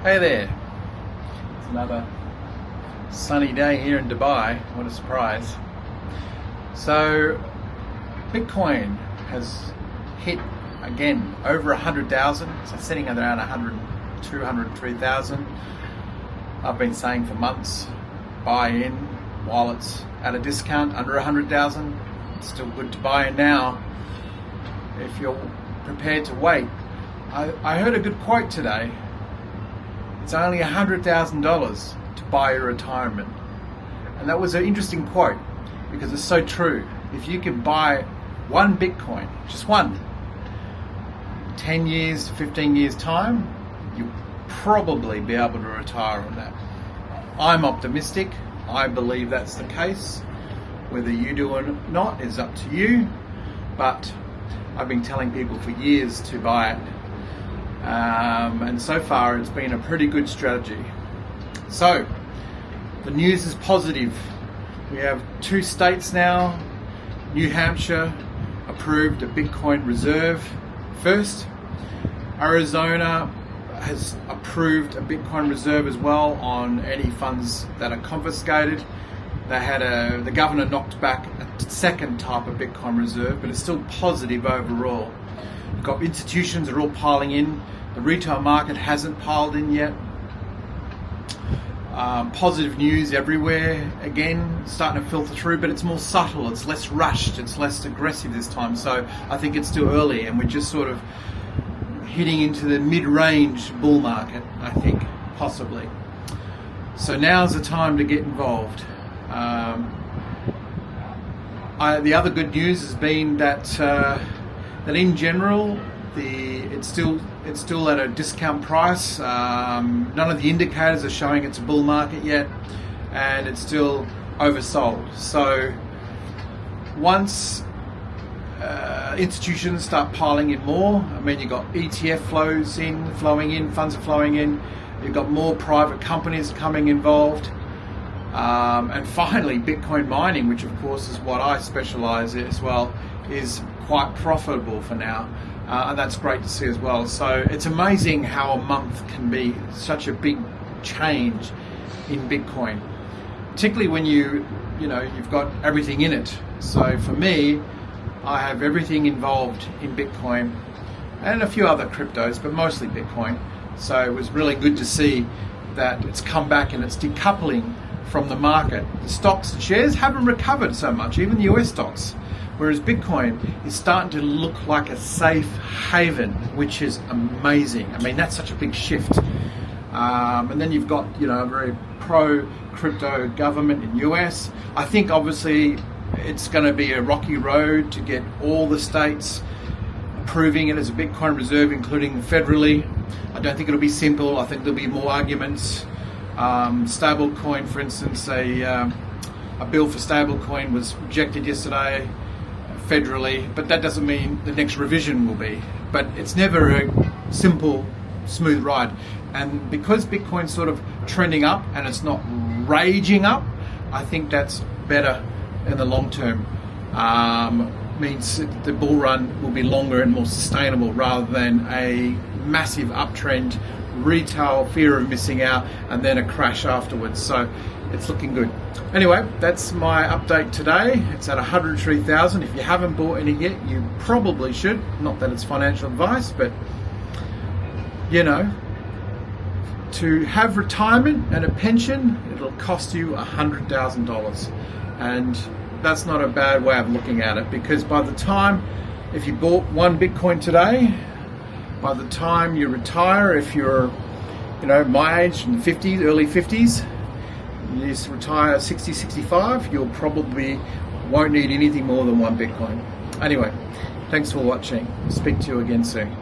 Hey there, it's another sunny day here in Dubai. What a surprise. So Bitcoin has hit again over 100,000, so sitting at around 102, 103,000. I've been saying for months, buy in while it's at a discount under 100,000. It's still good to buy in now if you're prepared to wait. I heard a good quote today. It's only $100,000 to buy your retirement. And that was an interesting quote because it's so true. If you can buy one Bitcoin, just one, 10 years, 15 years time, you'll probably be able to retire on that. I'm optimistic. I believe that's the case. Whether you do or not is up to you. But I've been telling people for years to buy it. And so far it's been a pretty good strategy. So the news is positive. We have 2 states now. New Hampshire approved a Bitcoin reserve first. Arizona has approved a Bitcoin reserve as well on any funds that are confiscated. The governor knocked back a second type of Bitcoin reserve, but it's still positive overall. You've got institutions that are all piling in. The retail market hasn't piled in yet. Positive news everywhere, again, starting to filter through, but it's more subtle, it's less rushed, it's less aggressive this time. So I think it's still early and we're just sort of hitting into the mid-range bull market, I think, possibly. So now's the time to get involved. The other good news has been that in general, it's still at a discount price. None of the indicators are showing it's a bull market yet, and it's still oversold. So once institutions start piling in more, I mean, you've got ETF flowing in, funds are flowing in, you've got more private companies coming involved. And finally, Bitcoin mining, which of course is what I specialize in as well, is quite profitable for now. And that's great to see as well. So it's amazing how a month can be such a big change in Bitcoin, particularly when you've got everything in it. So for me, I have everything involved in Bitcoin and a few other cryptos, but mostly Bitcoin. So it was really good to see that it's come back and it's decoupling from the market. The stocks and shares haven't recovered so much, even the US stocks. Whereas Bitcoin is starting to look like a safe haven, which is amazing. I mean, that's such a big shift. And then you've got, a very pro-crypto government in US. I think obviously it's going to be a rocky road to get all the states approving it as a Bitcoin reserve, including federally. I don't think it'll be simple. I think there'll be more arguments. Stablecoin, for instance, a bill for stablecoin was rejected yesterday federally, but that doesn't mean the next revision will be. But it's never a simple, smooth ride. And because Bitcoin's sort of trending up and it's not raging up, I think that's better in the long term. Means the bull run will be longer and more sustainable rather than a massive uptrend, retail fear of missing out, and then a crash afterwards. So it's looking good. Anyway, that's my update today. It's at 103,000. If you haven't bought any yet, you probably should. Not that it's financial advice, but to have retirement and a pension, it'll cost you $100,000. And that's not a bad way of looking at it, because by the time, if you bought one Bitcoin today, by the time you retire, if you're my age, in the 50s, early 50s, you just retire 60, 65, you'll probably won't need anything more than one Bitcoin. Anyway, thanks for watching. Speak to you again soon. Cheers.